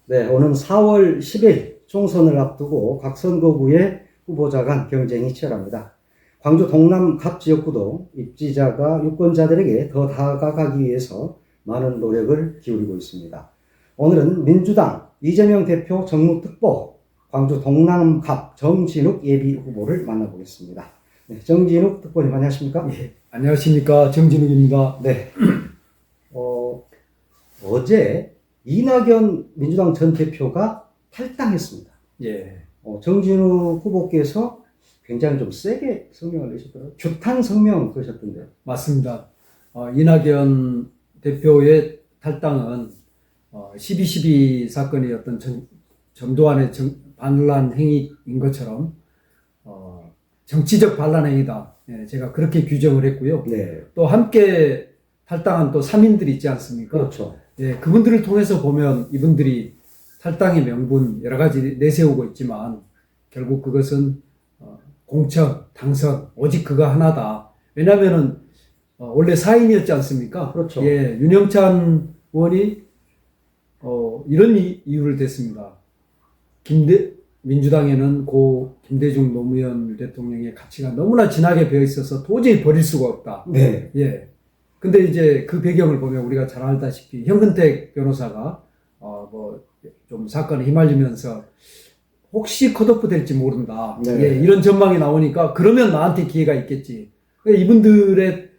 네, 오는 4월 10일 총선을 앞두고 각 선거구의 후보자 간 경쟁이 치열합니다. 광주 동남 갑 지역구도 입지자가 유권자들에게 더 다가가기 위해서 많은 노력을 기울이고 있습니다. 오늘은 민주당 이재명 대표 정무특보 광주 동남 갑 정진욱 예비 후보를 만나보겠습니다. 네, 정진욱 특보님 안녕하십니까? 예, 안녕하십니까. 정진욱입니다. 네. 어제 이낙연 민주당 전 대표가 탈당했습니다. 예, 정진욱 후보께서 굉장히 좀 세게 성명을 내셨더라고요. 규탄 성명 그러셨던데요. 맞습니다. 이낙연 대표의 탈당은 12.12 사건이 어떤 전두환의 반란 행위인 것처럼 정치적 반란 행위다. 예, 제가 그렇게 규정을 했고요. 네. 또 함께 탈당한 또 3인들이 있지 않습니까? 그렇죠. 예, 그분들을 통해서 보면 이분들이 탈당의 명분 여러 가지 내세우고 있지만 결국 그것은 공천, 당선, 오직 그거 하나다. 왜냐면은 원래 4인이었지 않습니까? 그렇죠. 예, 윤영찬 의원이 이런 이유를 댔습니다. 민주당에는 고 김대중 노무현 대통령의 가치가 너무나 진하게 배어 있어서 도저히 버릴 수가 없다. 네. 예. 근데 이제 그 배경을 보면 우리가 잘 알다시피 현근택 변호사가 좀 사건에 휘말리면서 혹시 컷오프 될지 모른다. 네. 예, 이런 전망이 나오니까 그러면 나한테 기회가 있겠지. 그러니까 이분들의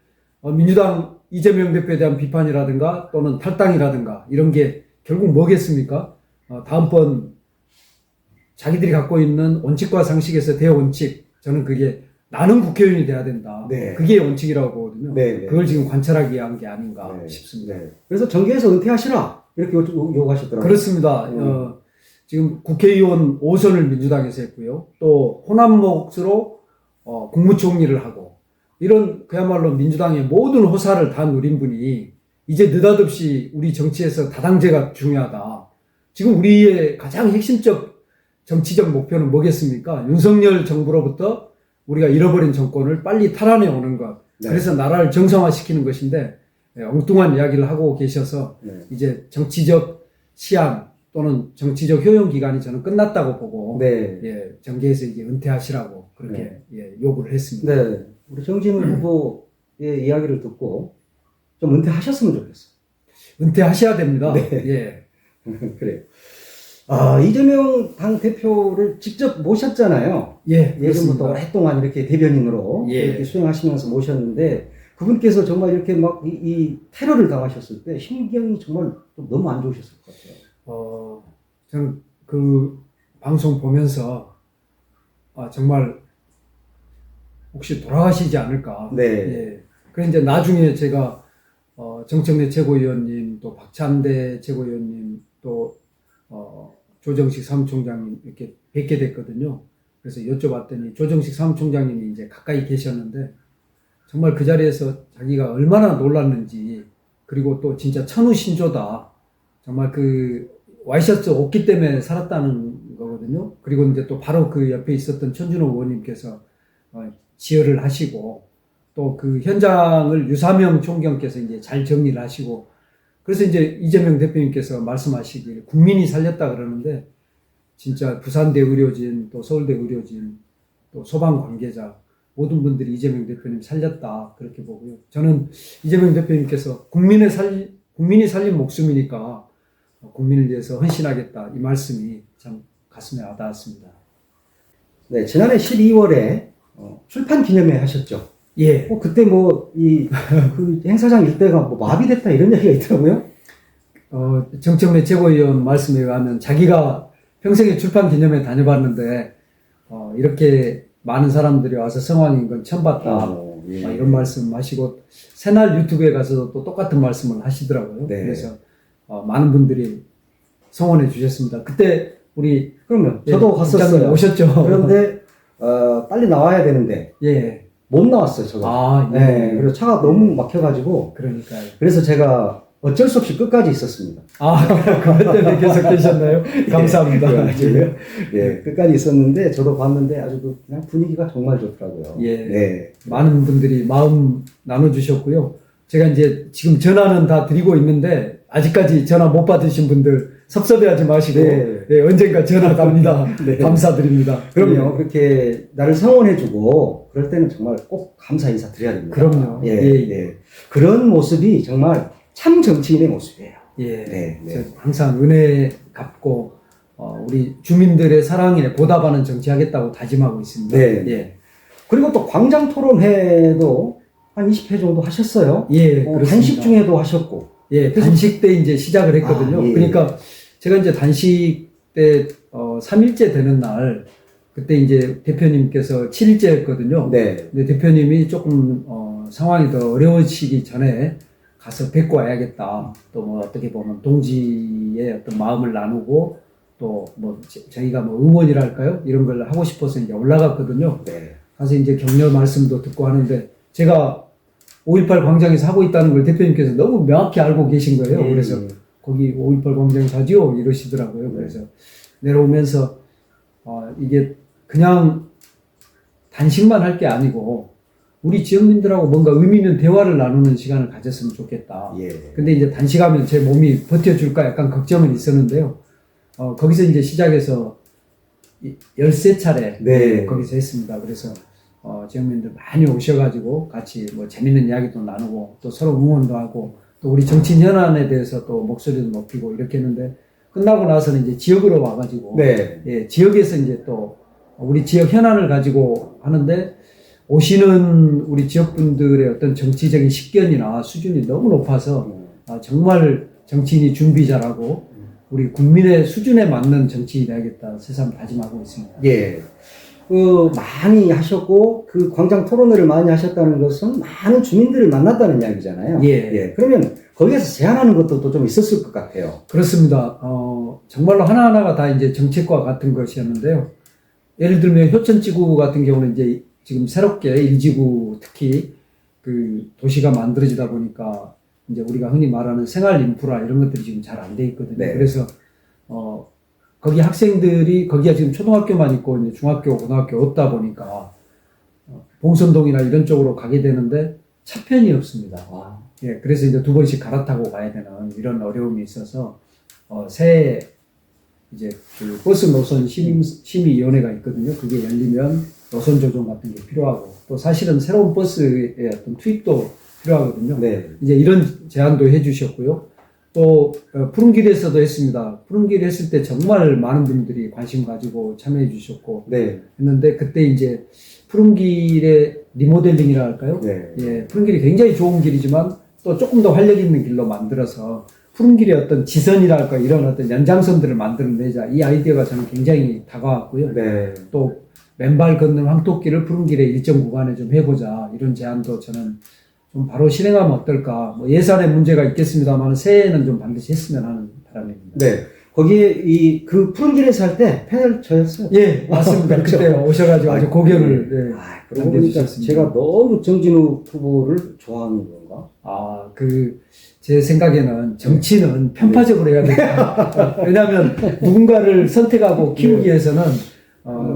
민주당 이재명 대표에 대한 비판이라든가 또는 탈당이라든가 이런 게 결국 뭐겠습니까? 다음번 자기들이 갖고 있는 원칙과 상식에서 대원칙, 저는 그게 나는 국회의원이 돼야 된다. 네. 그게 원칙이라고 하거든요. 네, 네. 그걸 지금 관철하기 위한 게 아닌가 네. 싶습니다. 네. 그래서 정계에서 은퇴하시라 이렇게 요구하셨더라고요. 그렇습니다. 지금 국회의원 5선을 민주당에서 했고요. 또 호남 몫으로 국무총리를 하고 이런 그야말로 민주당의 모든 호사를 다 누린 분이 이제 느닷없이 우리 정치에서 다당제가 중요하다. 지금 우리의 가장 핵심적 정치적 목표는 뭐겠습니까? 윤석열 정부로부터 우리가 잃어버린 정권을 빨리 탈환해 오는 것. 네. 그래서 나라를 정상화시키는 것인데 엉뚱한 이야기를 하고 계셔서 네. 이제 정치적 시한 또는 정치적 효용 기간이 저는 끝났다고 보고 네. 예, 정계에서 이제 은퇴하시라고 그렇게 네. 예, 요구를 했습니다. 네. 우리 정진욱 후보의 이야기를 듣고 좀 은퇴하셨으면 좋겠어요. 은퇴하셔야 됩니다. 네. 예. 그래요. 이재명 당 대표를 직접 모셨잖아요. 예, 예전부터 그렇습니다. 오랫동안 이렇게 대변인으로 예. 이렇게 수행하시면서 모셨는데 그분께서 정말 이렇게 막 이 테러를 당하셨을 때 심경이 정말 좀 너무 안 좋으셨을 것 같아요. 저는 그 방송 보면서 정말 혹시 돌아가시지 않을까. 네. 예. 그래서 이제 나중에 제가 정청래 최고위원님, 또 박찬대 최고위원님, 또 조정식 사무총장님 이렇게 뵙게 됐거든요. 그래서 여쭤봤더니 조정식 사무총장님이 이제 가까이 계셨는데 정말 그 자리에서 자기가 얼마나 놀랐는지, 그리고 또 진짜 천우신조다. 정말 그 와이셔츠 없기 때문에 살았다는 거거든요. 그리고 이제 또 바로 그 옆에 있었던 천준호 의원님께서 지혈을 하시고 또 그 현장을 유사명 총경께서 이제 잘 정리를 하시고, 그래서 이제 이재명 대표님께서 말씀하시길 국민이 살렸다 그러는데 진짜 부산대 의료진, 또 서울대 의료진, 또 소방 관계자 모든 분들이 이재명 대표님 살렸다 그렇게 보고요. 저는 이재명 대표님께서 국민이 살린 목숨이니까 국민을 위해서 헌신하겠다 이 말씀이 참 가슴에 와닿았습니다. 네, 지난해 12월에 출판 기념회 하셨죠. 예. 그때 그 행사장 일대가 마비됐다 이런 얘기가 있더라고요. 정청래 최고위원 말씀에 의하면 자기가 평생에 출판 기념회 다녀봤는데 이렇게 많은 사람들이 와서 성황인 건 처음 봤다. 예. 이런 말씀 하시고 새날 유튜브에 가서도 또 똑같은 말씀을 하시더라고요. 네. 그래서 많은 분들이 성원해 주셨습니다. 그때 우리 그러면 저도 갔었어요. 오셨죠. 그런데 빨리 나와야 되는데 예. 못 나왔어요, 저가. 예. 네, 그래서 차가 너무 막혀가지고 그러니까요. 그래서 제가 어쩔 수 없이 끝까지 있었습니다. 그것 때문에 계속 계셨나요? 감사합니다. 그래가지고요. 예, 끝까지 있었는데 저도 봤는데 아주 그냥 분위기가 정말 좋더라고요. 예. 네. 많은 분들이 마음 나눠주셨고요. 제가 이제 지금 전화는 다 드리고 있는데 아직까지 전화 못 받으신 분들 섭섭해하지 마시고 네. 네, 언젠가 전화 갑니다. 네. 감사드립니다. 그럼요. 그렇게 나를 성원해주고 그럴 때는 정말 꼭 감사 인사 드려야 됩니다. 그럼요. 예, 예. 예. 그런 모습이 정말 참 정치인의 모습이에요. 예, 네, 네. 저 항상 은혜 갚고 우리 주민들의 사랑에 보답하는 정치하겠다고 다짐하고 있습니다. 네. 예, 그리고 또 광장 토론회도 한 20회 정도 하셨어요. 예, 그렇습니다. 단식 중에도 하셨고. 예, 단식 때 이제 시작을 했거든요. 아, 예. 그러니까 제가 이제 단식 때 3일째 되는 날 그때 이제 대표님께서 7일째였거든요. 네. 근데 대표님이 조금 상황이 더 어려워지기 전에 가서 뵙고 와야겠다. 또 뭐 어떻게 보면 동지의 어떤 마음을 나누고 또 뭐 저희가 뭐 응원이랄까요? 이런 걸 하고 싶어서 이제 올라갔거든요. 네. 가서 이제 격려 말씀도 듣고 하는데 제가 5.18 광장에서 하고 있다는 걸 대표님께서 너무 명확히 알고 계신 거예요. 그래서 거기 5.18 광장에서 하지요? 이러시더라고요. 그래서 내려오면서 이게 그냥 단식만 할 게 아니고 우리 지역민들하고 뭔가 의미 있는 대화를 나누는 시간을 가졌으면 좋겠다. 예. 근데 이제 단식하면 제 몸이 버텨줄까 약간 걱정은 있었는데요. 거기서 이제 시작해서 13차례 네. 거기서 했습니다. 그래서 지역민들 많이 오셔가지고 같이 뭐 재밌는 이야기도 나누고 또 서로 응원도 하고 또 우리 정치인 현안에 대해서 또 목소리도 높이고 이렇게 했는데 끝나고 나서는 이제 지역으로 와가지고 네. 예, 지역에서 이제 또 우리 지역 현안을 가지고 하는데 오시는 우리 지역분들의 어떤 정치적인 식견이나 수준이 너무 높아서 정말 정치인이 준비 잘하고 우리 국민의 수준에 맞는 정치인이 되야겠다 새삼 다짐하고 있습니다. 예. 많이 하셨고, 그 광장 토론회를 많이 하셨다는 것은 많은 주민들을 만났다는 이야기잖아요. 예. 그러면 거기에서 제안하는 것도 또 좀 있었을 것 같아요. 그렇습니다. 정말로 하나하나가 다 이제 정책과 같은 것이었는데요. 예를 들면 효천지구 같은 경우는 이제 지금 새롭게 일지구 특히 그 도시가 만들어지다 보니까 이제 우리가 흔히 말하는 생활 인프라 이런 것들이 지금 잘 안 돼 있거든요. 네. 그래서 거기 학생들이 거기가 지금 초등학교만 있고 이제 중학교, 고등학교 없다 보니까 봉선동이나 이런 쪽으로 가게 되는데 차편이 없습니다. 예, 그래서 이제 2번씩 갈아타고 가야 되는 이런 어려움이 있어서 새해 이제 그 버스 노선 심의위원회가 있거든요. 그게 열리면 노선 조정 같은 게 필요하고 또 사실은 새로운 버스의 어떤 투입도 필요하거든요. 네. 이제 이런 제안도 해주셨고요. 또 푸른길에서도 했습니다. 푸른길 했을 때 정말 많은 분들이 관심 가지고 참여해 주셨고 네. 했는데 그때 이제 푸른길의 리모델링이라 할까요? 네. 예, 푸른길이 굉장히 좋은 길이지만 또 조금 더 활력 있는 길로 만들어서 푸른길의 어떤 지선이랄까 이런 어떤 연장선들을 만들어내자 이 아이디어가 저는 굉장히 다가왔고요. 네. 또 맨발 걷는 황토길을 푸른길의 일정 구간에 좀 해보자 이런 제안도 저는 좀 바로 실행하면 어떨까. 뭐 예산의 문제가 있겠습니다만 새해에는 좀 반드시 했으면 하는 바람입니다. 네. 거기에 그 푸른길에서 할 때 패널 저였어요. 예, 맞습니다. 그렇죠. 그때 오셔가지고 아주 고견을 그러고 보니까 제가 너무 정진우 후보를 좋아하는 건가? 제 생각에는 정치는 편파적으로 해야 된다. 왜냐하면 누군가를 선택하고 키우기 위해서는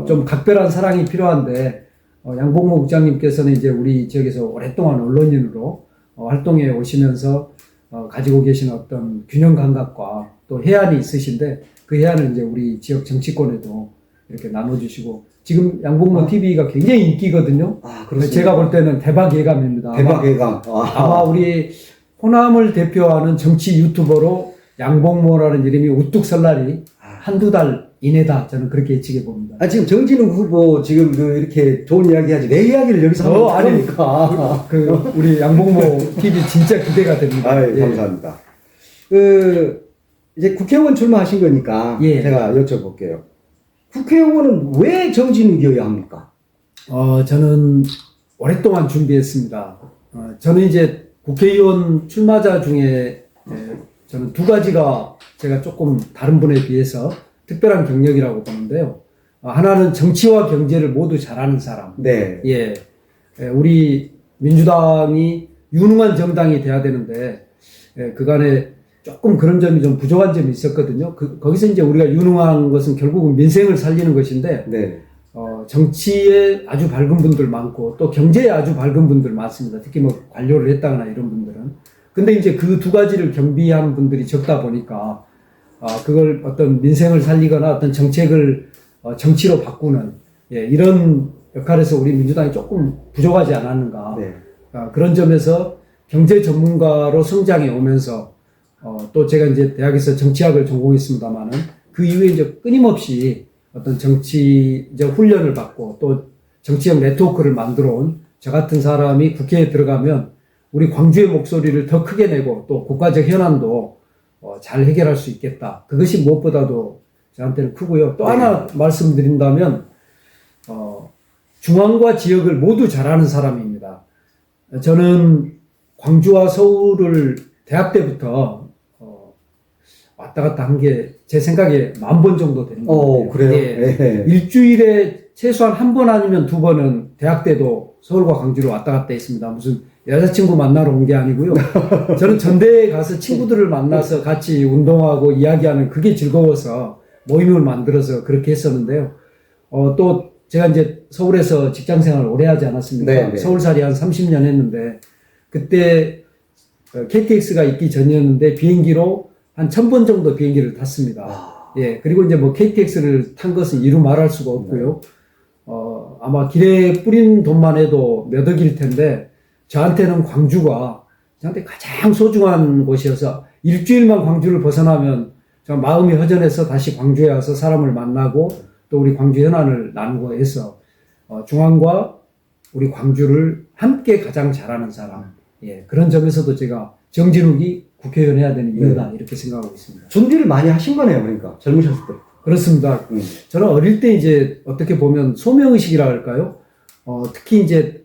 좀 각별한 사랑이 필요한데 양봉모 국장님께서는 이제 우리 지역에서 오랫동안 언론인으로 활동해 오시면서 가지고 계신 어떤 균형 감각과 또 해안이 있으신데 그 해안을 이제 우리 지역 정치권에도 이렇게 나눠주시고 지금 양봉모 TV가 굉장히 인기거든요. 그렇습니다. 제가 볼 때는 대박 예감입니다. 대박 예감. 아마 우리 호남을 대표하는 정치 유튜버로 양봉모라는 이름이 우뚝 설 날이 한두 달 이내다. 저는 그렇게 예측해 봅니다. 지금 정진우 후보 지금 이렇게 좋은 이야기 하지. 내 이야기를 여기서 하면 아니니까. 우리 양봉모 TV 진짜 기대가 됩니다. 예. 감사합니다. 이제 국회의원 출마하신 거니까 제가 여쭤볼게요. 국회의원은 왜 정진욱이어야 합니까? 저는 오랫동안 준비했습니다. 저는 이제 국회의원 출마자 중에 저는 2가지가 제가 조금 다른 분에 비해서 특별한 경력이라고 보는데요. 하나는 정치와 경제를 모두 잘하는 사람. 네. 예. 우리 민주당이 유능한 정당이 돼야 되는데, 그간에 조금 그런 점이 좀 부족한 점이 있었거든요. 거기서 이제 우리가 유능한 것은 결국은 민생을 살리는 것인데, 네. 정치에 아주 밝은 분들 많고, 또 경제에 아주 밝은 분들 많습니다. 특히 뭐 관료를 했다거나 이런 분들은. 근데 이제 그 2가지를 겸비한 분들이 적다 보니까, 그걸 어떤 민생을 살리거나 어떤 정책을 정치로 바꾸는 이런 역할에서 우리 민주당이 조금 부족하지 않았는가. 네. 그런 점에서 경제 전문가로 성장해 오면서 또 제가 이제 대학에서 정치학을 전공했습니다만은 그 이후에 이제 끊임없이 어떤 정치적 훈련을 받고 또 정치적 네트워크를 만들어 온 저 같은 사람이 국회에 들어가면 우리 광주의 목소리를 더 크게 내고 또 국가적 현안도 잘 해결할 수 있겠다. 그것이 무엇보다도 저한테는 크고요. 또 하나 말씀드린다면 중앙과 지역을 모두 잘 아는 사람입니다. 저는 광주와 서울을 대학 때부터 왔다 갔다 한 게 제 생각에 10,000번 정도 되는 것 같아요. 그래요? 예. 네. 일주일에 최소한 1번 아니면 2번은 대학 때도 서울과 광주를 왔다 갔다 했습니다. 무슨 여자친구 만나러 온 게 아니고요. 저는 전대에 가서 친구들을 만나서 같이 운동하고 이야기하는 그게 즐거워서 모임을 만들어서 그렇게 했었는데요. 또 제가 이제 서울에서 직장 생활을 오래 하지 않았습니까? 네, 네. 서울살이 한 30년 했는데 그때 KTX가 있기 전이었는데 비행기로 한 1,000번 정도 비행기를 탔습니다. 예, 그리고 이제 뭐 KTX를 탄 것은 이루 말할 수가 없고요. 아마 길에 뿌린 돈만 해도 몇 억일 텐데 저한테는 광주가 저한테 가장 소중한 곳이어서 일주일만 광주를 벗어나면 저 마음이 허전해서 다시 광주에 와서 사람을 만나고 또 우리 광주 현안을 나누고 해서 중앙과 우리 광주를 함께 가장 잘하는 사람. 예, 그런 점에서도 제가 정진욱이 국회의원 해야 되는 이유다 이렇게 생각하고 있습니다. 준비를 많이 하신 거네요, 그러니까 젊으셨을 때. 그렇습니다. 저는 어릴 때 이제 어떻게 보면 소명의식이라 할까요? 특히 이제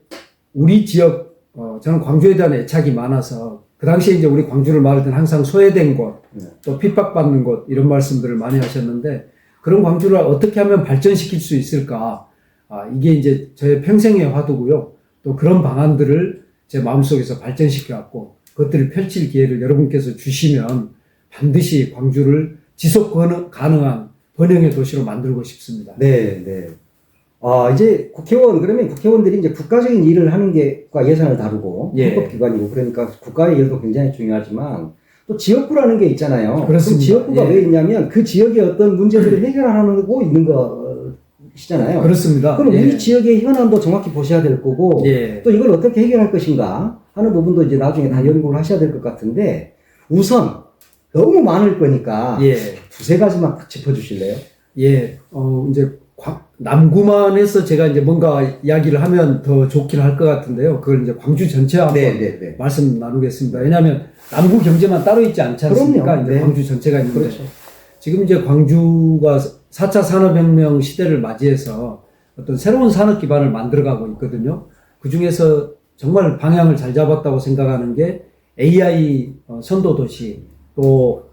우리 지역, 저는 광주에 대한 애착이 많아서 그 당시에 이제 우리 광주를 말할 때는 항상 소외된 곳, 또 핍박받는 곳 이런 말씀들을 많이 하셨는데 그런 광주를 어떻게 하면 발전시킬 수 있을까? 이게 이제 저의 평생의 화두고요. 또 그런 방안들을 제 마음속에서 발전시켜왔고 그것들을 펼칠 기회를 여러분께서 주시면 반드시 광주를 지속 가능한 번영의 도시로 만들고 싶습니다. 네, 네. 이제 그러면 국회의원들이 이제 국가적인 일을 하는 게과 예산을 다루고, 헌법기관이고, 그러니까 국가의 일도 굉장히 중요하지만, 또 지역구라는 게 있잖아요. 그렇습니다. 그 지역구가 왜 있냐면, 그 지역의 어떤 문제들을 해결하고 있는 것이잖아요. 그렇습니다. 그럼 우리 지역의 현안도 정확히 보셔야 될 거고, 또 이걸 어떻게 해결할 것인가 하는 부분도 이제 나중에 다 연구를 하셔야 될 것 같은데, 우선, 너무 많을 거니까, 두세 가지만 딱 짚어주실래요? 이제 남구만 해서 제가 이제 뭔가 이야기를 하면 더 좋긴 할 것 같은데요. 그걸 이제 광주 전체 한번 말씀 나누겠습니다. 왜냐하면 남구 경제만 따로 있지 않지 않습니까? 이제 광주 전체가 있는데. 그렇죠. 지금 이제 광주가 4차 산업혁명 시대를 맞이해서 어떤 새로운 산업 기반을 만들어가고 있거든요. 그 중에서 정말 방향을 잘 잡았다고 생각하는 게 AI 선도도시, 또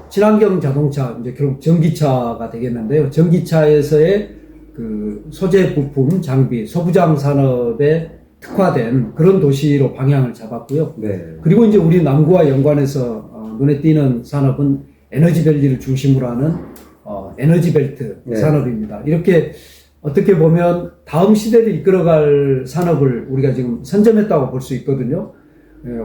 친환경 자동차, 이제 결국 전기차가 되겠는데요. 전기차에서의 그 소재 부품, 장비, 소부장 산업에 특화된 그런 도시로 방향을 잡았고요. 그리고 이제 우리 남구와 연관해서 눈에 띄는 산업은 에너지밸리를 중심으로 하는 에너지벨트 산업입니다. 이렇게 어떻게 보면 다음 시대를 이끌어갈 산업을 우리가 지금 선점했다고 볼 수 있거든요.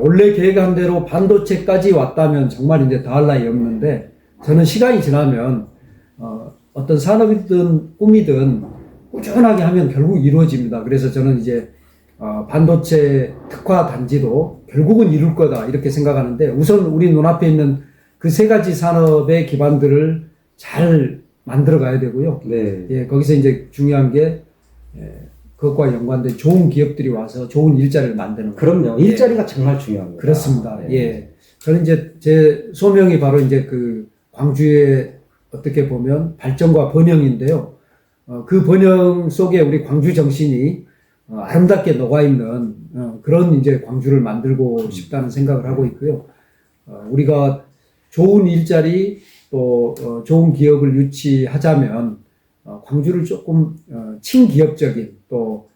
원래 계획한 대로 반도체까지 왔다면 정말 이제 더할 나위 없는데 저는 시간이 지나면 어떤 산업이든 꿈이든 꾸준하게 하면 결국 이루어집니다. 그래서 저는 이제 반도체 특화 단지도 결국은 이룰 거다 이렇게 생각하는데 우선 우리 눈앞에 있는 그 세 가지 산업의 기반들을 잘 만들어 가야 되고요. 거기서 이제 중요한 게 그것과 연관된 좋은 기업들이 와서 좋은 일자리를 만드는 거예요. 그럼요. 일자리가 정말 중요합니다. 그렇습니다. 저는 이제 제 소명이 바로 이제 그 광주의 어떻게 보면 발전과 번영인데요. 그 번영 속에 우리 광주 정신이 아름답게 녹아있는 그런 이제 광주를 만들고 싶다는 생각을 하고 있고요. 우리가 좋은 일자리 또 좋은 기업을 유치하자면 광주를 조금 친기업적인 또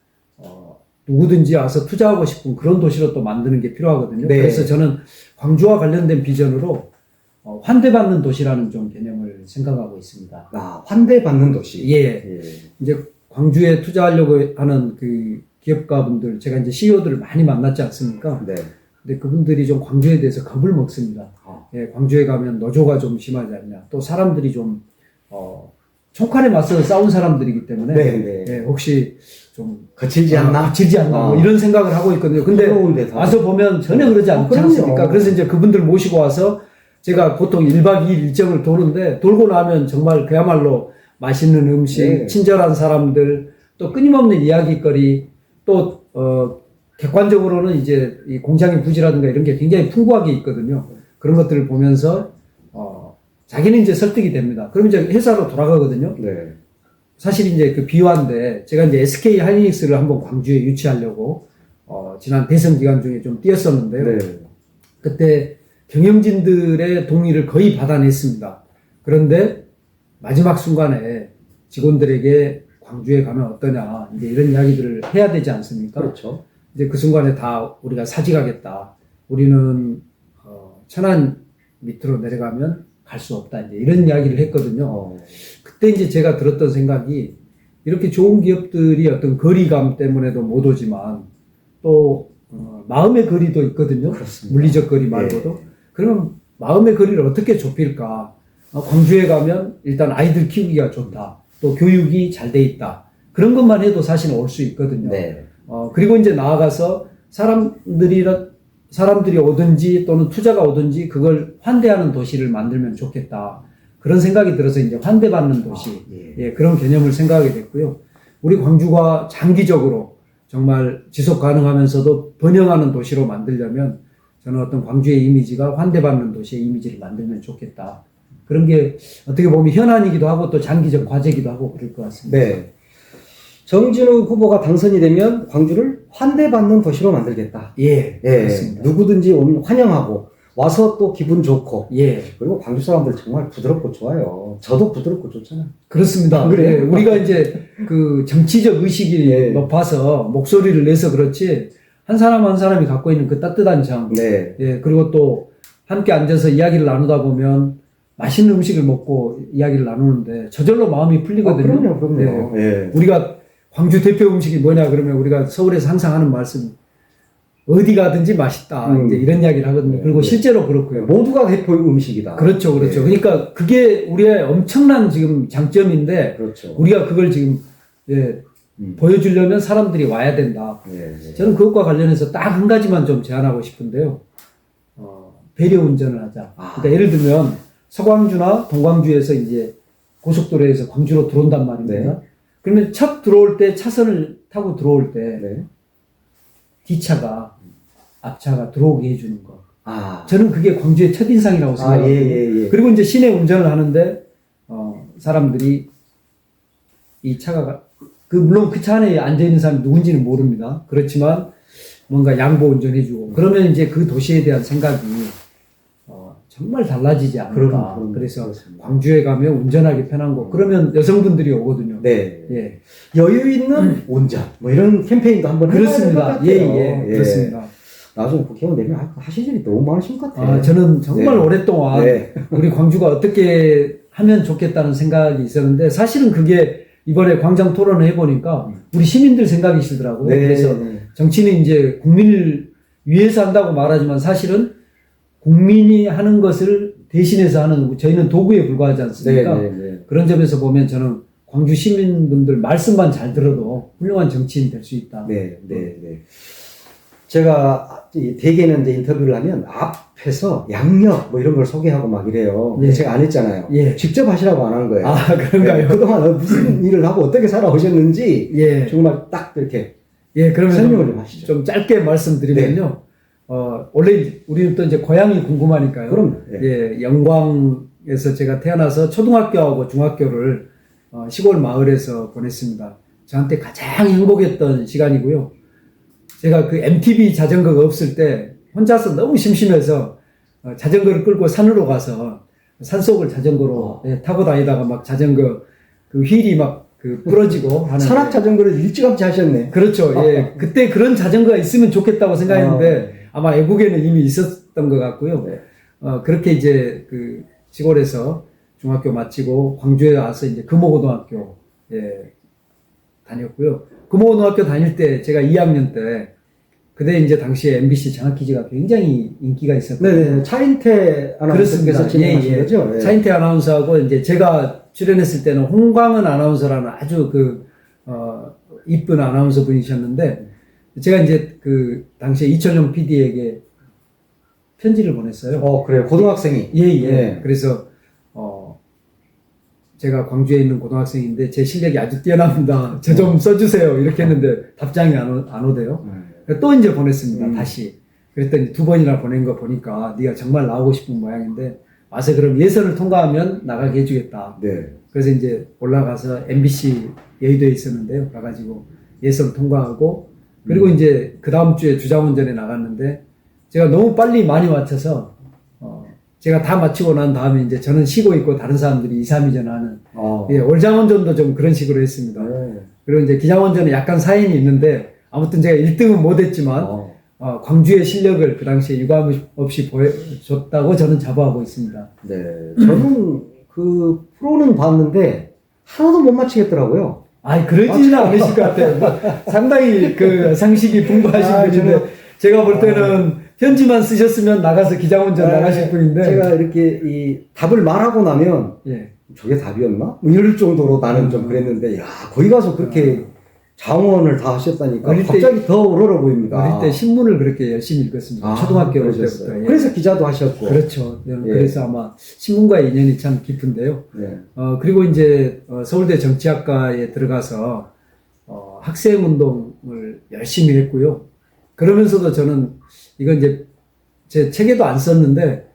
누구든지 와서 투자하고 싶은 그런 도시로 또 만드는 게 필요하거든요. 그래서 저는 광주와 관련된 비전으로 환대받는 도시라는 좀 개념을 생각하고 있습니다. 환대받는 도시. 이제 광주에 투자하려고 하는 그 기업가분들, 제가 이제 CEO들을 많이 만났지 않습니까? 근데 그분들이 좀 광주에 대해서 겁을 먹습니다. 예, 광주에 가면 노조가 좀 심하지 않냐. 또 사람들이 좀, 총칼에 맞서 싸운 사람들이기 때문에, 네, 네. 예, 혹시 좀, 거칠지 않나? 거칠지 않나. 뭐 이런 생각을 하고 있거든요. 근데 부러운데 다. 와서 보면 전혀 그러지 않지 그럼요. 않습니까? 그래서 이제 그분들 모시고 와서 제가 보통 1박 2일 일정을 도는데, 돌고 나면 정말 그야말로 맛있는 음식, 네. 친절한 사람들, 또 끊임없는 이야기거리, 또, 객관적으로는 이제 이 공장의 부지라든가 이런 게 굉장히 풍부하게 있거든요. 그런 것들을 보면서, 자기는 이제 설득이 됩니다. 그럼 이제 회사로 돌아가거든요. 네. 사실 이제 그 비화인데, 제가 이제 SK 하이닉스를 한번 광주에 유치하려고, 지난 대선 기간 중에 좀 뛰었었는데요. 네. 그때 경영진들의 동의를 거의 받아냈습니다. 그런데 마지막 순간에 직원들에게 광주에 가면 어떠냐, 이제 이런 이야기들을 해야 되지 않습니까? 그렇죠. 이제 그 순간에 다 우리가 사직하겠다. 우리는, 천안 밑으로 내려가면 갈 수 없다. 이제 이런 이야기를 했거든요. 그때 이제 제가 들었던 생각이 이렇게 좋은 기업들이 어떤 거리감 때문에도 못 오지만 또, 마음의 거리도 있거든요. 그렇습니다. 물리적 거리 말고도. 예. 그러면 마음의 거리를 어떻게 좁힐까? 광주에 가면 일단 아이들 키우기가 좋다. 또 교육이 잘 돼 있다. 그런 것만 해도 사실은 올 수 있거든요. 네. 그리고 이제 나아가서 사람들이 오든지 또는 투자가 오든지 그걸 환대하는 도시를 만들면 좋겠다. 그런 생각이 들어서 이제 환대받는 도시. 예, 그런 개념을 생각하게 됐고요. 우리 광주가 장기적으로 정말 지속 가능하면서도 번영하는 도시로 만들려면 저는 어떤 광주의 이미지가 환대받는 도시의 이미지를 만들면 좋겠다. 그런 게 어떻게 보면 현안이기도 하고 또 장기적 과제이기도 하고 그럴 것 같습니다. 네. 정진우 후보가 당선이 되면 광주를 환대받는 도시로 만들겠다. 예, 그렇습니다. 누구든지 오면 환영하고 와서 또 기분 좋고. 예. 그리고 광주 사람들 정말 부드럽고 좋아요. 저도 부드럽고 좋잖아요. 그렇습니다. 그래요? 예, 우리가 이제 그 정치적 의식이 예. 높아서 목소리를 내서 그렇지 한 사람 한 사람이 갖고 있는 그 따뜻한 정. 네. 예, 그리고 또 함께 앉아서 이야기를 나누다 보면 맛있는 음식을 먹고 이야기를 나누는데 저절로 마음이 풀리거든요. 그럼요. 예. 예. 우리가 광주 대표 음식이 뭐냐 그러면 우리가 서울에서 항상 하는 말씀 어디 가든지 맛있다 이제 이런 이야기를 하거든요. 그리고 실제로 그렇고요. 모두가 대표 음식이다. 그렇죠. 예. 그러니까 그게 우리의 엄청난 지금 장점인데 그렇죠. 우리가 그걸 지금 보여주려면 사람들이 와야 된다. 예. 저는 그것과 관련해서 딱 한 가지만 좀 제안하고 싶은데요. 배려 운전을 하자. 그러니까 예를 들면 서광주나 동광주에서 이제 고속도로에서 광주로 들어온단 말입니다. 네. 그러면 첫 들어올 때 차선을 타고 들어올 때 네. 뒤차가 앞차가 들어오게 해주는 거. 아. 저는 그게 광주의 첫인상이라고 생각합니다. 예. 그리고 이제 시내 운전을 하는데 사람들이 이 차가 물론 그 차 안에 앉아 있는 사람이 누군지는 모릅니다. 그렇지만 뭔가 양보 운전해주고 그러면 이제 그 도시에 대한 생각이 정말 달라지지 않을까. 그래서 그렇습니다. 광주에 가면 운전하기 편한 거. 그러면 여성분들이 오거든요. 네. 예. 여유 있는 운전. 뭐 이런 캠페인도 한번 그렇습니다. 해봐야 될것 같아요. 그렇습니다. 나중에 국회의원 되면 하실 일이 너무 많으신 것 같아요. 저는 정말 네. 오랫동안 우리 광주가 어떻게 하면 좋겠다는 생각이 있었는데 사실은 그게 이번에 광장 토론을 해보니까 우리 시민들 생각이시더라고요. 네. 그래서 정치는 이제 국민을 위해서 한다고 말하지만 사실은 국민이 하는 것을 대신해서 하는 저희는 도구에 불과하지 않습니까? 그런 점에서 보면 저는 광주 시민분들 말씀만 잘 들어도 훌륭한 정치인 될 수 있다. 네. 제가 대개는 이제 인터뷰를 하면 앞에서 양력 뭐 이런 걸 소개하고 막 이래요. 예. 제가 안 했잖아요. 예. 직접 하시라고 안 한 거예요. 아, 그런가요? 그동안 무슨 일을 하고 어떻게 살아오셨는지 예. 정말 딱 이렇게 그러면 설명을 좀 하시죠. 좀 짧게 말씀드리면요. 원래 우리는 또 이제 고향이 궁금하니까요. 그럼 영광에서 제가 태어나서 초등학교하고 중학교를 시골 마을에서 보냈습니다. 저한테 가장 행복했던 시간이고요. 제가 그 MTB 자전거가 없을 때 혼자서 너무 심심해서 자전거를 끌고 산으로 가서 산속을 자전거로 타고 다니다가 막 자전거 그 휠이 막 부러지고 하는 산악 자전거를 일찌감치 하셨네. 그렇죠. 그때 그런 자전거가 있으면 좋겠다고 생각했는데 아마 애국에는 이미 있었던 것 같고요. 그렇게 이제 그 시골에서 중학교 마치고 광주에 와서 이제 금호고등학교 다녔고요. 금호고등학교 다닐 때 제가 2학년 때 그때 이제 당시에 MBC 장학퀴즈가 굉장히 인기가 있었거든요. 네네. 차인태 아나운서께서 진행하신 거죠? 예. 차인태 아나운서하고 이제 제가 출연했을 때는 홍광은 아나운서라는 아주 이쁜 아나운서 분이셨는데, 제가 이제 그 당시에 이철용 PD에게 편지를 보냈어요. 그래요. 고등학생이. 예. 그래서, 제가 광주에 있는 고등학생인데 제 실력이 아주 뛰어납니다. 저 좀 써주세요. 이렇게 했는데 답장이 안 오대요. 또 이제 보냈습니다. 다시. 그랬더니 2번이나 보낸 거 보니까 네가 정말 나오고 싶은 모양인데 와서 그럼 예선을 통과하면 나가게 해주겠다. 네. 그래서 이제 올라가서 MBC 여의도에 있었는데요. 가가지고 예선 통과하고 그리고 이제 그 다음 주에 주장원전에 나갔는데 제가 너무 빨리 많이 맞춰서 제가 다 마치고 난 다음에 이제 저는 쉬고 있고 다른 사람들이 2, 3위전 하는 예, 올장원전도 좀 그런 식으로 했습니다. 그리고 이제 기장원전에 약간 사연이 있는데 아무튼 제가 1등은 못했지만 광주의 실력을 그 당시에 유감 없이 보여줬다고 저는 자부하고 있습니다. 네. 저는 그 프로는 봤는데 하나도 못 맞히겠더라고요. 그러지는 않으실 것 같아요. 상당히 그 상식이 풍부하신 분인데 제가 볼 때는 편지만 쓰셨으면 나가서 기장원전 나가실 분인데 제가 이렇게 이 답을 말하고 나면 저게 답이었나? 이럴 정도로 나는 좀 그랬는데 야 거기 가서 그렇게 장원을 다 하셨다니까 갑자기 더 우러러 보입니다. 어릴 때 신문을 그렇게 열심히 읽었습니다. 초등학교 때부터. 그래서 기자도 하셨고. 그렇죠. 그래서 아마 신문과의 인연이 참 깊은데요. 네. 그리고 이제 서울대 정치학과에 들어가서 학생운동을 열심히 했고요. 그러면서도 저는 이건 이제 제 책에도 안 썼는데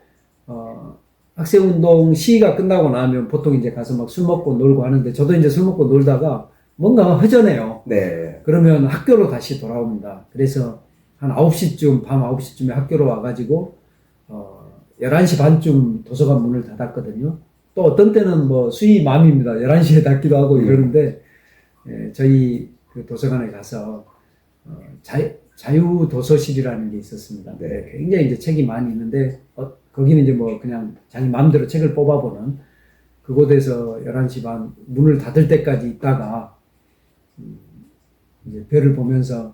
학생운동 시위가 끝나고 나면 보통 이제 가서 막 술 먹고 놀고 하는데 저도 이제 술 먹고 놀다가 뭔가 허전해요. 네. 그러면 학교로 다시 돌아옵니다. 그래서 한 9시쯤, 밤 9시쯤에 학교로 와가지고 11시 반쯤 도서관 문을 닫았거든요. 또 어떤 때는 뭐 수위 맘입니다. 11시에 닫기도 하고 이러는데 저희 그 도서관에 가서 자유도서실이라는 게 있었습니다. 네. 굉장히 이제 책이 많이 있는데, 거기는 이제 뭐 그냥 자기 마음대로 책을 뽑아보는 그곳에서 11시 반 문을 닫을 때까지 있다가, 이제 별을 보면서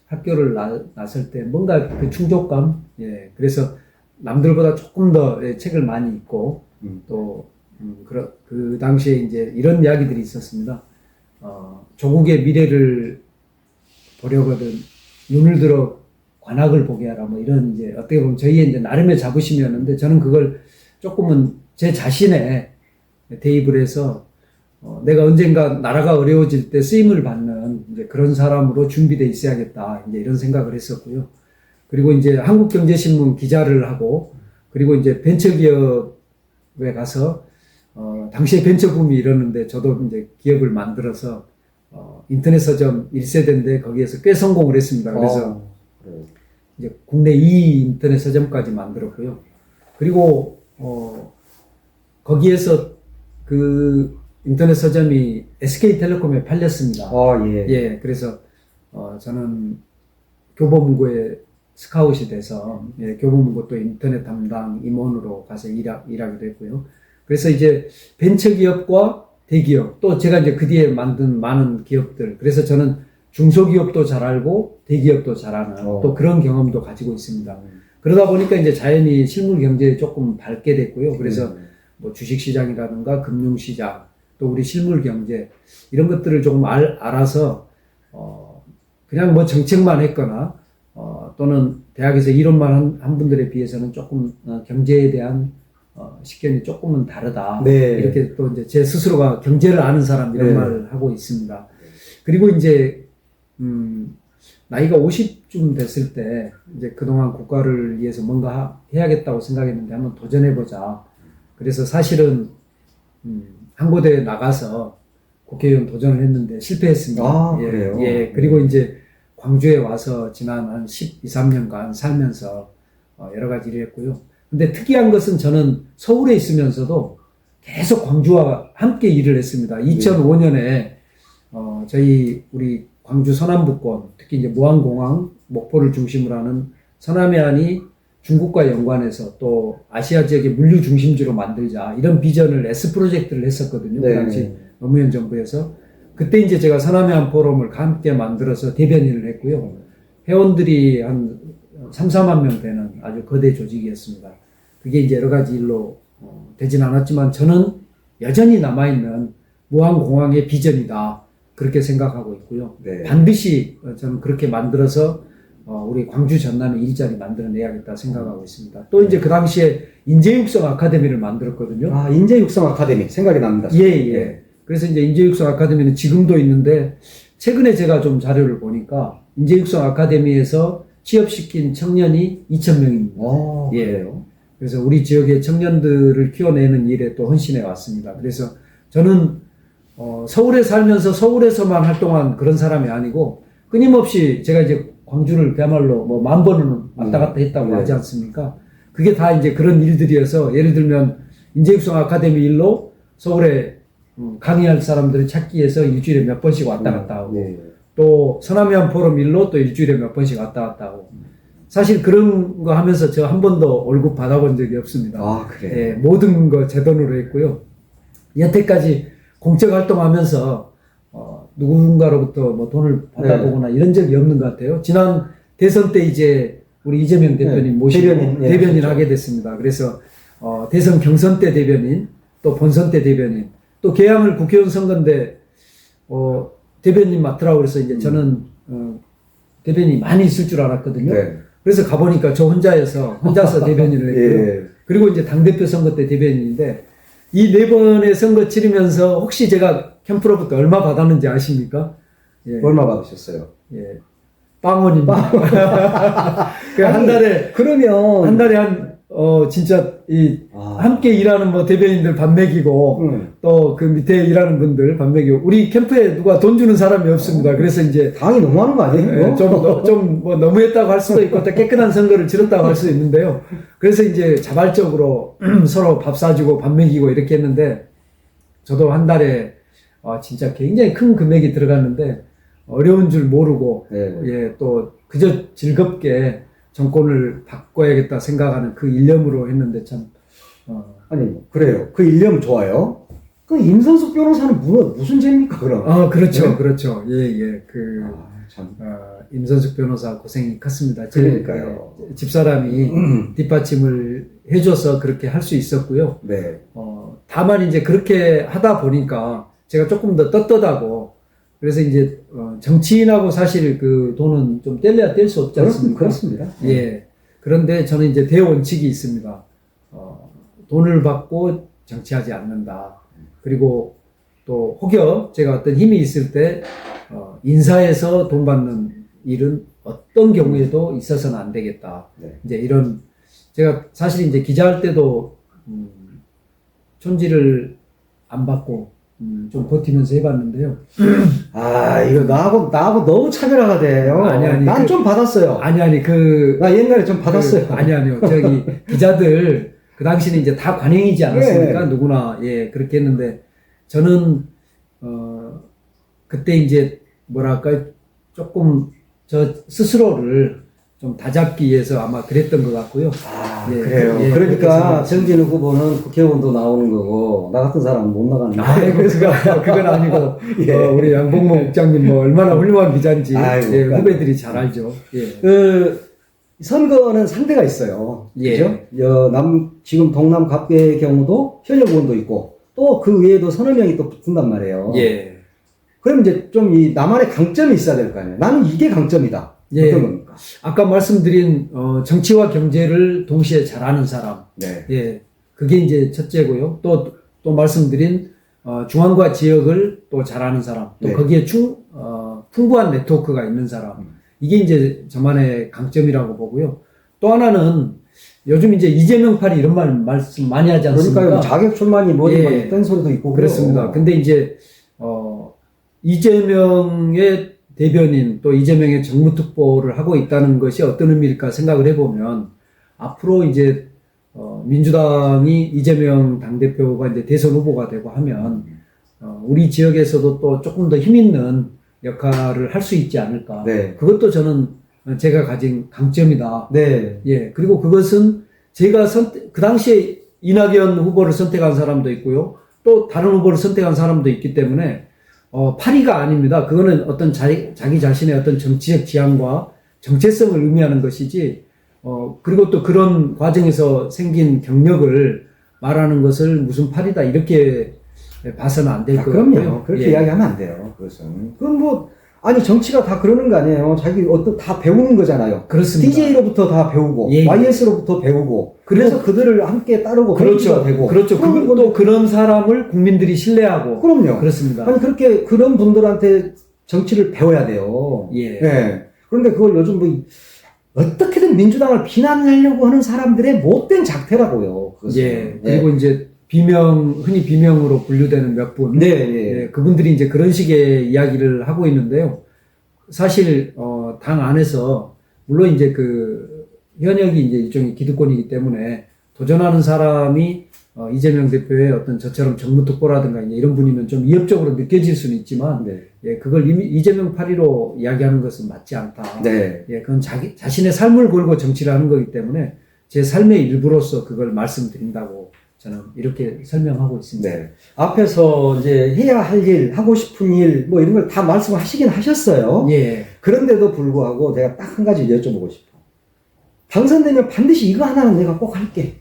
학교를 나설 때 뭔가 그 충족감, 그래서 남들보다 조금 더 책을 많이 읽고, 또, 그 당시에 이제 이런 이야기들이 있었습니다. 조국의 미래를 보려거든 눈을 들어 관악을 보게 하라 뭐 이런 이제 어떻게 보면 저희의 이제 나름의 자부심이었는데 저는 그걸 조금은 제 자신에 대입을 해서 내가 언젠가 나라가 어려워질 때 쓰임을 받는 이제 그런 사람으로 준비돼 있어야겠다 이제 이런 생각을 했었고요. 그리고 이제 한국경제신문 기자를 하고 그리고 이제 벤처기업에 가서 당시에 벤처붐이 이러는데 저도 이제 기업을 만들어서 인터넷 서점 1세대인데 거기에서 꽤 성공을 했습니다. 그래서 이제 국내 2위 인터넷 서점까지 만들었고요. 그리고 거기에서 그 인터넷 서점이 SK텔레콤에 팔렸습니다. 예, 그래서 저는 교보문고에 스카웃이 돼서 교보문고 또 인터넷 담당 임원으로 가서 일하기도 했고요. 그래서 이제 벤처기업과 대기업, 또 제가 이제 그 뒤에 만든 많은 기업들, 그래서 저는 중소기업도 잘 알고 대기업도 잘 아는 또 그런 경험도 가지고 있습니다. 그러다 보니까 이제 자연히 실물 경제에 조금 밟게 됐고요. 그래서 뭐 주식시장이라든가 금융시장, 또 우리 실물 경제, 이런 것들을 조금 알아서, 그냥 뭐 정책만 했거나, 또는 대학에서 이론만 한 분들에 비해서는 조금 경제에 대한 식견이 조금은 다르다. 이렇게 또 이제 제 스스로가 경제를 아는 사람 이런 말을 하고 있습니다. 그리고 이제, 나이가 50쯤 됐을 때 이제 그동안 국가를 위해서 뭔가 해야겠다고 생각했는데 한번 도전해보자. 그래서 사실은, 항고대에 나가서 국회의원 도전을 했는데 실패했습니다. 그래요? 그리고 이제 광주에 와서 지난 한 12, 13년간 살면서 여러 가지 일을 했고요. 근데 특이한 것은 저는 서울에 있으면서도 계속 광주와 함께 일을 했습니다. 2005년에 우리 광주 서남부권, 특히 이제 무안공항, 목포를 중심으로 하는 서남해안이 중국과 연관해서 또 아시아 지역의 물류 중심지로 만들자 이런 비전을 S 프로젝트를 했었거든요. 그 당시 노무현 정부에서. 그때 이제 제가 서남해안 포럼을 함께 만들어서 대변인을 했고요. 회원들이 한 3, 4만 명 되는 아주 거대 조직이었습니다. 그게 이제 여러 가지 일로 되진 않았지만 저는 여전히 남아있는 무한공항의 비전이다. 그렇게 생각하고 있고요. 네. 반드시 저는 그렇게 만들어서 우리 광주 전남에 일자리 만들어내야겠다 생각하고 있습니다. 또 이제 그 당시에 인재육성 아카데미를 만들었거든요. 아, 인재육성 아카데미 생각이 납니다. 예, 예. 그래서 이제 인재육성 아카데미는 지금도 있는데 최근에 제가 좀 자료를 보니까 인재육성 아카데미에서 취업시킨 청년이 2,000명입니다. 예. 그래요? 그래서 우리 지역의 청년들을 키워내는 일에 또 헌신해 왔습니다. 그래서 저는 서울에 살면서 서울에서만 활동한 그런 사람이 아니고 끊임없이 제가 이제 광주를 그야말로 뭐 10,000번은 왔다 갔다 했다고 네. 하지 않습니까? 그게 다 이제 그런 일들이어서 예를 들면 인재육성 아카데미 일로 서울에 강의할 사람들을 찾기 위해서 일주일에 몇 번씩 왔다 갔다 하고 네. 또 서남해안 포럼 일로 또 일주일에 몇 번씩 왔다 갔다 하고 사실 그런 거 하면서 저 한 번도 월급 받아본 적이 없습니다. 아, 그래요? 예, 모든 거 제 돈으로 했고요. 여태까지 공적 활동하면서 누군가로부터 뭐 돈을 받아보거나 이런 적이 없는 것 같아요. 지난 대선 때 이제 우리 이재명 대표님 모시고 대변인 그렇죠. 하게 됐습니다. 그래서 대선 경선 때 대변인, 또 본선 때 대변인, 또 개항을 국회의원 선거인데 대변인 맡으라고 그래서 이제 저는 대변인이 많이 있을 줄 알았거든요. 네. 그래서 가보니까 저 혼자서 대변인을 했고요. 예. 그리고 이제 당대표 선거 때 대변인인데 이 4번의 선거 치르면서 혹시 제가 캠프로부터 얼마 받았는지 아십니까? 예. 얼마 받으셨어요? 예. 빵원입니다. 한 달에, 그러면 한 달에 진짜 함께 일하는 뭐 대변인들 밥 먹이고 또 그 밑에 일하는 분들 밥 먹이고 우리 캠프에 누가 돈 주는 사람이 없습니다. 그래서 이제 당이 너무하는 거 아니에요? 좀 뭐 너무했다고 할 수도 있고 또 깨끗한 선거를 치렀다고 할 수도 있는데요. 그래서 이제 자발적으로 서로 밥 사주고 밥 먹이고 이렇게 했는데 저도 한 달에 진짜 굉장히 큰 금액이 들어갔는데 어려운 줄 모르고 네. 예, 또 그저 즐겁게 정권을 바꿔야겠다 생각하는 그 일념으로 했는데 참 아니, 그래요. 그 일념 좋아요. 그 임선숙 변호사는 무슨 죄입니까, 그럼? 그렇죠, 네? 그렇죠. 예, 예. 참. 임선숙 변호사 고생이 컸습니다. 그러니까요. 집사람이 뒷받침을 해줘서 그렇게 할 수 있었고요. 네. 다만 이제 그렇게 하다 보니까 제가 조금 더 떳떳하고 그래서 이제 정치인하고 사실 그 돈은 좀 뗄래야 뗄 수 없지 않습니까? 그렇습니다. 예. 그런데 저는 이제 대원칙이 있습니다. 돈을 받고 정치하지 않는다. 그리고 또 혹여 제가 어떤 힘이 있을 때 인사에서 돈 받는 일은 어떤 경우에도 있어서는 안 되겠다. 네. 이제 이런 제가 사실 이제 기자할 때도 촌지를 안 받고 좀 버티면서 해봤는데요. 이거 나하고 너무 차별화가 돼요. 아니, 난 좀 받았어요. 나 옛날에 좀 받았어요. 아니요. 저기 기자들 그 당시는 이제 다 관행이지 않았습니까? 네. 누구나 예 그렇게 했는데 저는 그때 이제 뭐랄까 조금 저 스스로를 좀 다잡기 위해서 아마 그랬던 것 같고요. 예, 그래요. 예, 그러니까 정진우 후보는 국회의원도 나오는 거고 나 같은 사람은 못 나가는 거예요. 그건 아니고 예. 우리 양봉모 국장님 뭐 얼마나 훌륭한 기자인지 아이고, 예, 후배들이 잘 알죠. 예. 선거는 상대가 있어요. 예. 그죠? 지금 동남 갑계의 경우도 현역 의원도 있고 또 그 외에도 서너 명이 또 붙는단 말이에요. 예. 그럼 이제 좀 이 나만의 강점이 있어야 될 거 아니에요. 나는 이게 강점이다. 예. 어떤 겁니까? 아까 말씀드린 정치와 경제를 동시에 잘하는 사람. 네. 예. 그게 이제 첫째고요. 또 말씀드린 중앙과 지역을 또 잘하는 사람. 또 네. 거기에 풍부한 네트워크가 있는 사람. 이게 이제 저만의 강점이라고 보고요. 또 하나는 요즘 이제 이재명팔이 이런 말씀 많이 하지 않습니까? 그러니까 자격 출마니 뭐니 예. 있던 소리도 있고 그렇습니다. 그래요. 근데 이제 이재명의 대변인 또 이재명의 정무특보를 하고 있다는 것이 어떤 의미일까 생각을 해보면 앞으로 이제 민주당이 이재명 당대표가 이제 대선 후보가 되고 하면 우리 지역에서도 또 조금 더 힘 있는 역할을 할 수 있지 않을까. 네. 그것도 저는 제가 가진 강점이다. 네. 예. 그리고 그것은 제가 그 당시에 이낙연 후보를 선택한 사람도 있고요. 또 다른 후보를 선택한 사람도 있기 때문에 파리가 아닙니다. 그거는 어떤 자기 자신의 어떤 정치적 지향과 정체성을 의미하는 것이지, 그리고 또 그런 과정에서 생긴 경력을 말하는 것을 무슨 팔이다 이렇게 봐서는 안 될 것 같고요. 그럼요. 그렇게 예. 이야기하면 안 돼요. 그것은. 그건 뭐, 아니, 정치가 다 그러는 거 아니에요. 자기 다 배우는 거잖아요. 그렇습니다. DJ로부터 다 배우고, 예, 예. YS로부터 배우고, 그래서 그들을 함께 따르고, 그렇죠. 되고. 그렇죠. 또 그런 사람을 국민들이 신뢰하고. 그럼요. 그렇습니다. 아니, 그런 분들한테 정치를 배워야 돼요. 예. 그런데 그걸 요즘 뭐, 어떻게든 민주당을 비난하려고 하는 사람들의 못된 작태라고요. 그것은. 예. 그리고 이제 흔히 비명으로 분류되는 몇 분. 예, 그분들이 이제 그런 식의 이야기를 하고 있는데요. 사실, 당 안에서, 물론 이제 현역이 이제 일종의 기득권이기 때문에 도전하는 사람이, 이재명 대표의 어떤 저처럼 정무특보라든가 이런 분이면 좀 위협적으로 느껴질 수는 있지만, 예, 그걸 이재명 파리로 이야기하는 것은 맞지 않다. 예, 그건 자신의 삶을 걸고 정치를 하는 거기 때문에 제 삶의 일부로서 그걸 말씀드린다고 저는 이렇게 설명하고 있습니다. 앞에서 이제 해야 할 일, 하고 싶은 일, 뭐 이런 걸 다 말씀하시긴 하셨어요. 예. 그런데도 불구하고 내가 딱 한 가지 여쭤보고 싶어. 당선되면 반드시 이거 하나는 내가 꼭 할게.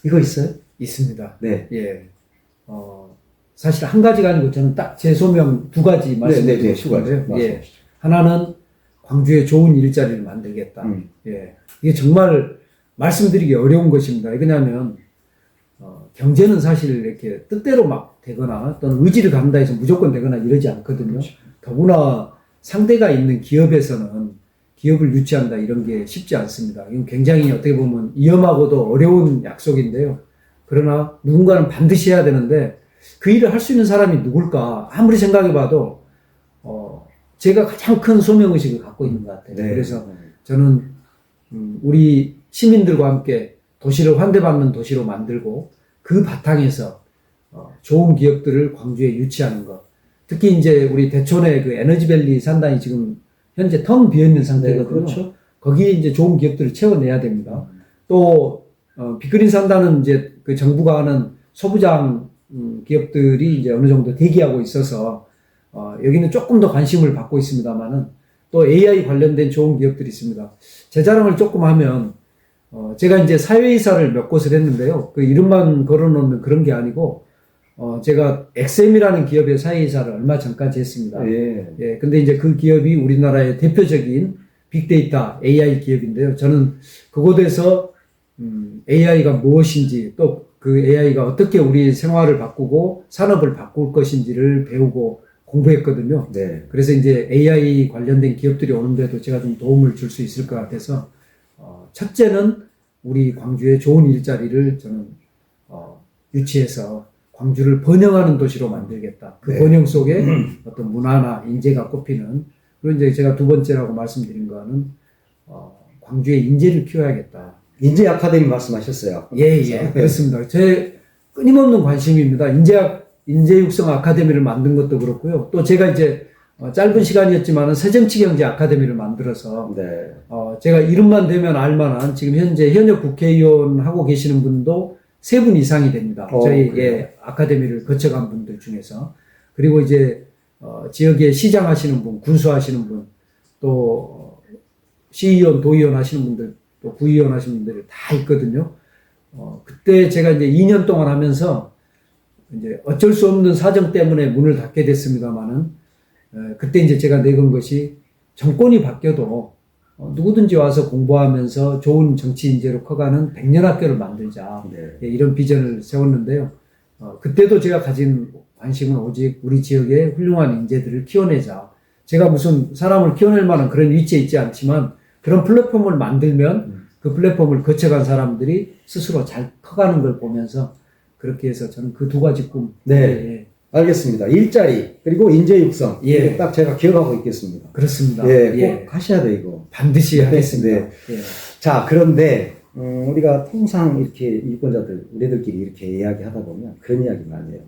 이거 있어요? 있습니다. 네. 예. 사실 한 가지가 아니고 저는 딱 제 소명 두 가지 말씀드리고 싶은데요. 예. 하나는 광주에 좋은 일자리를 만들겠다. 예. 이게 정말 말씀드리기 어려운 것입니다. 왜냐하면 경제는 사실 이렇게 뜻대로 막 되거나 또는 의지를 갖는다 해서 무조건 되거나 이러지 않거든요. 그렇죠. 더구나 상대가 있는 기업에서는 기업을 유치한다 이런 게 쉽지 않습니다. 이건 굉장히 어떻게 보면 위험하고도 어려운 약속인데요. 그러나 누군가는 반드시 해야 되는데 그 일을 할 수 있는 사람이 누굴까? 아무리 생각해봐도 제가 가장 큰 소명의식을 갖고 있는 것 같아요. 그래서 저는 우리 시민들과 함께 도시를 환대받는 도시로 만들고 그 바탕에서 좋은 기업들을 광주에 유치하는 것. 특히 이제 우리 대촌의 그 에너지밸리 산단이 지금 현재 텅 비어있는 상태거든요. 그렇죠. 거기에 이제 좋은 기업들을 채워내야 됩니다. 또 빅그린 산단은 이제 그 정부가 하는 소부장 기업들이 이제 어느 정도 대기하고 있어서 여기는 조금 더 관심을 받고 있습니다만은 또 AI 관련된 좋은 기업들이 있습니다. 제 자랑을 조금 하면 제가 이제 사회이사를 몇 곳을 했는데요. 그 이름만 걸어놓는 그런 게 아니고 제가 XM이라는 기업의 사회이사를 얼마 전까지 했습니다. 예, 근데 이제 그 기업이 우리나라의 대표적인 빅데이터 AI 기업인데요. 저는 그곳에서 AI가 무엇인지 또 그 AI가 어떻게 우리 생활을 바꾸고 산업을 바꿀 것인지를 배우고 공부했거든요. 그래서 이제 AI 관련된 기업들이 오는데도 제가 좀 도움을 줄 수 있을 것 같아서 첫째는 우리 광주에 좋은 일자리를 저는 유치해서 광주를 번영하는 도시로 만들겠다. 그 번영 속에 어떤 문화나 인재가 꼽히는. 그리고 이제 제가 두 번째라고 말씀드린 거는 광주에 인재를 키워야겠다. 인재 아카데미 말씀하셨어요. 예, 그렇습니다. 제 끊임없는 관심입니다. 인재 육성 아카데미를 만든 것도 그렇고요. 또 제가 이제 짧은 시간이었지만은 새정치경제 아카데미를 만들어서 제가 이름만 대면 알만한 지금 현재 현역 국회의원 하고 계시는 분도 3분 이상이 됩니다. 저희 아카데미를 거쳐간 분들 중에서. 그리고 이제 지역에 시장 하시는 분, 군수 하시는 분, 또 시의원, 도의원 하시는 분들, 또 구의원 하시는 분들이 다 있거든요. 그때 제가 이제 2년 동안 하면서 이제 어쩔 수 없는 사정 때문에 문을 닫게 됐습니다만은 그때 이제 제가 내건 것이 정권이 바뀌어도 누구든지 와서 공부하면서 좋은 정치 인재로 커가는 100년 학교를 만들자. 이런 비전을 세웠는데요. 그때도 제가 가진 관심은 오직 우리 지역의 훌륭한 인재들을 키워내자. 제가 무슨 사람을 키워낼 만한 그런 위치에 있지 않지만 그런 플랫폼을 만들면 그 플랫폼을 거쳐간 사람들이 스스로 잘 커가는 걸 보면서 그렇게 해서 저는 그 두 가지 꿈. 알겠습니다. 일자리 그리고 인재 육성. 이게 딱 제가 기억하고 있겠습니다. 그렇습니다. 꼭 하셔야 돼 이거. 반드시 하겠습니다. 자, 그런데 우리가 통상 이렇게 유권자들 우리들끼리 이렇게 이야기하다 보면 그런 이야기 많이 해요.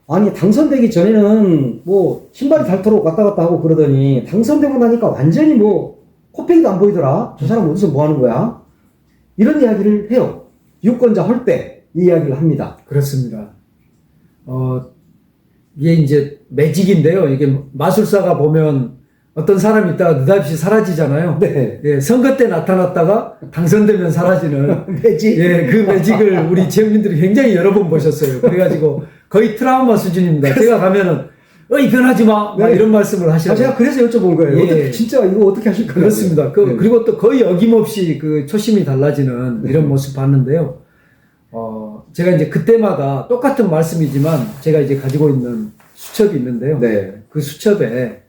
아니 당선되기 전에는 뭐 신발이 닳도록 왔다 갔다 하고 그러더니 당선되고 나니까 완전히 뭐 코빼기도 안 보이더라. 저 사람 어디서 뭐 하는 거야? 이런 이야기를 해요. 유권자 헐때 이 이야기를 합니다. 그렇습니다. 이게 이제 매직인데요. 이게 마술사가 보면 어떤 사람이 있다가 느닷없이 사라지잖아요. 네. 예, 선거 때 나타났다가 당선되면 사라지는 매직. 예, 그 매직을 우리 지역민들이 굉장히 여러 번 보셨어요. 그래가지고 거의 트라우마 수준입니다. 제가 가면은 어이 변하지 마! 막 네. 이런 말씀을 아, 하셔요. 제가 그래서 여쭤본 거예요. 예. 어떻게, 진짜 이거 어떻게 하실 거예요? 그렇습니다. 네. 그리고 또 거의 어김없이 그 초심이 달라지는 이런 모습 봤는데요. 제가 이제 그때마다 똑같은 말씀이지만 제가 이제 가지고 있는 수첩이 있는데요. 네. 그 수첩에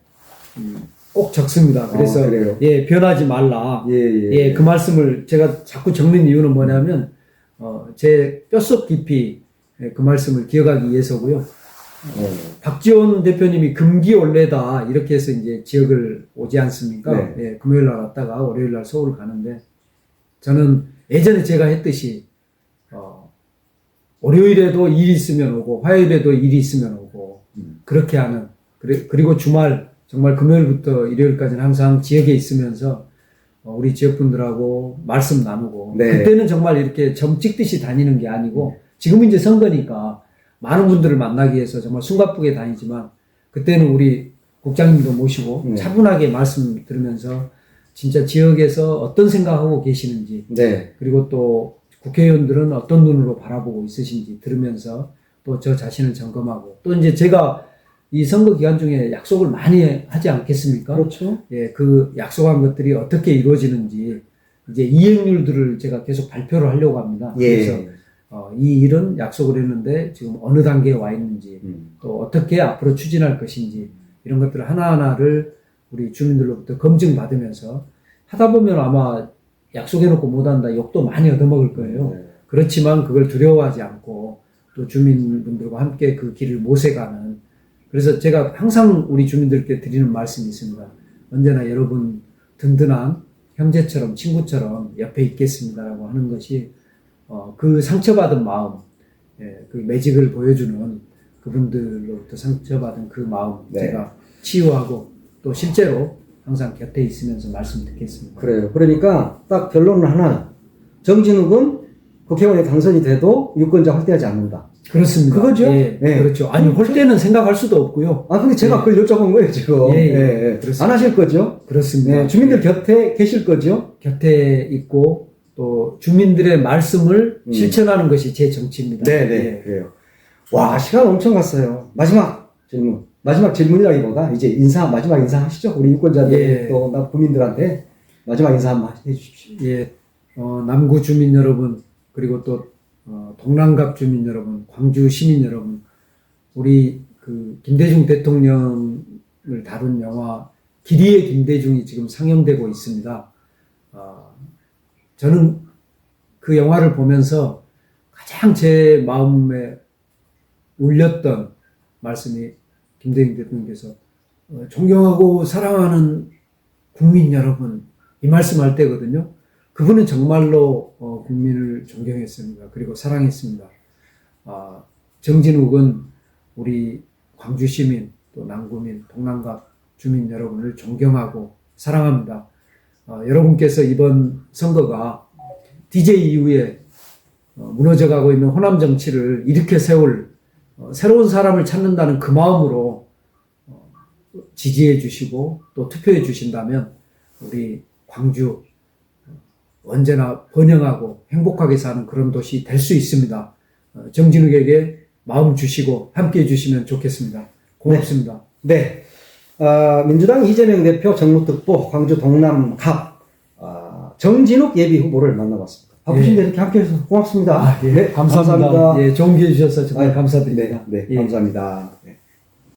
꼭 적습니다. 그래서 그래요? 예, 변하지 말라. 예, 예. 예, 그 말씀을 제가 자꾸 적는 이유는 뭐냐면 제 뼛속 깊이 그 말씀을 기억하기 위해서고요. 박지원 대표님이 금기올레다 이렇게 해서 이제 지역을 오지 않습니까? 네. 예, 금요일 날 왔다가 월요일 날 서울 가는데 저는 예전에 제가 했듯이 월요일에도 일이 있으면 오고 화요일에도 일이 있으면 오고 그렇게 하는 그리고 주말 정말 금요일부터 일요일까지는 항상 지역에 있으면서 우리 지역분들하고 말씀 나누고 네. 그때는 정말 이렇게 점 찍듯이 다니는 게 아니고 지금은 이제 선거니까 많은 분들을 만나기 위해서 정말 숨가쁘게 다니지만 그때는 우리 국장님도 모시고 네. 차분하게 말씀 들으면서 진짜 지역에서 어떤 생각하고 계시는지 네. 그리고 또 국회의원들은 어떤 눈으로 바라보고 있으신지 들으면서 또 저 자신을 점검하고 또 이제 제가 이 선거 기간 중에 약속을 많이 하지 않겠습니까? 그렇죠. 예, 그 약속한 것들이 어떻게 이루어지는지 이제 이행률들을 제가 계속 발표를 하려고 합니다. 예. 그래서 이 일은 약속을 했는데 지금 어느 단계에 와 있는지 또 어떻게 앞으로 추진할 것인지 이런 것들을 하나하나를 우리 주민들로부터 검증받으면서 하다 보면 아마 약속해놓고 못한다 욕도 많이 얻어먹을 거예요. 네. 그렇지만 그걸 두려워하지 않고 또 주민분들과 함께 그 길을 모색하는 그래서 제가 항상 우리 주민들께 드리는 말씀이 있습니다. 언제나 여러분 든든한 형제처럼 친구처럼 옆에 있겠습니다라고 하는 것이 그 상처받은 마음, 예, 그 매직을 보여주는 그분들로부터 상처받은 그 마음 네. 제가 치유하고 또 실제로 항상 곁에 있으면서 말씀 듣겠습니다. 그래요. 그러니까 딱 결론은 하나. 정진욱은 국회의원에 당선이 돼도 유권자 확대하지 않는다. 그렇습니다. 그거죠? 예, 예. 그렇죠. 아니 홀때는 생각할 수도 없고요. 아, 근데 제가 예. 그걸 여쭤본 거예요, 지금. 예, 예. 그렇습니다. 안 하실 거죠? 그렇습니다. 네, 주민들 곁에 계실 거죠? 곁에 있고 또 주민들의 말씀을 실천하는 것이 제 정치입니다. 네네. 예. 그래요. 와, 시간 엄청 갔어요. 마지막 질문. 마지막 질문이라기보다 이제 마지막 인사 하시죠. 우리 유권자들 예. 또 국민들한테 마지막 인사 한번 해주십시오. 예, 남구 주민 여러분 그리고 또 동남갑 주민 여러분, 광주 시민 여러분, 우리 그 김대중 대통령을 다룬 영화 길이의 김대중이 지금 상영되고 있습니다. 저는 그 영화를 보면서 가장 제 마음에 울렸던 말씀이 김대중 대통령께서 존경하고 사랑하는 국민 여러분 이 말씀할 때거든요. 그분은 정말로 국민을 존경했습니다. 그리고 사랑했습니다. 정진욱은 우리 광주 시민, 또 남구민, 동남갑 주민 여러분을 존경하고 사랑합니다. 여러분께서 이번 선거가 DJ 이후에 무너져가고 있는 호남 정치를 일으켜 세울 새로운 사람을 찾는다는 그 마음으로 지지해 주시고 또 투표해 주신다면 우리 광주 언제나 번영하고 행복하게 사는 그런 도시 될 수 있습니다. 정진욱에게 마음 주시고 함께 해주시면 좋겠습니다. 고맙습니다. 네. 민주당 이재명 대표 정무특보 광주 동남갑 정진욱 예비 후보를 만나봤습니다. 바쁘신데 이렇게 함께 해주셔서 고맙습니다. 예, 네, 감사합니다. 예, 좋은 기회 주셔서 정말 감사드립니다. 네, 예. 감사합니다.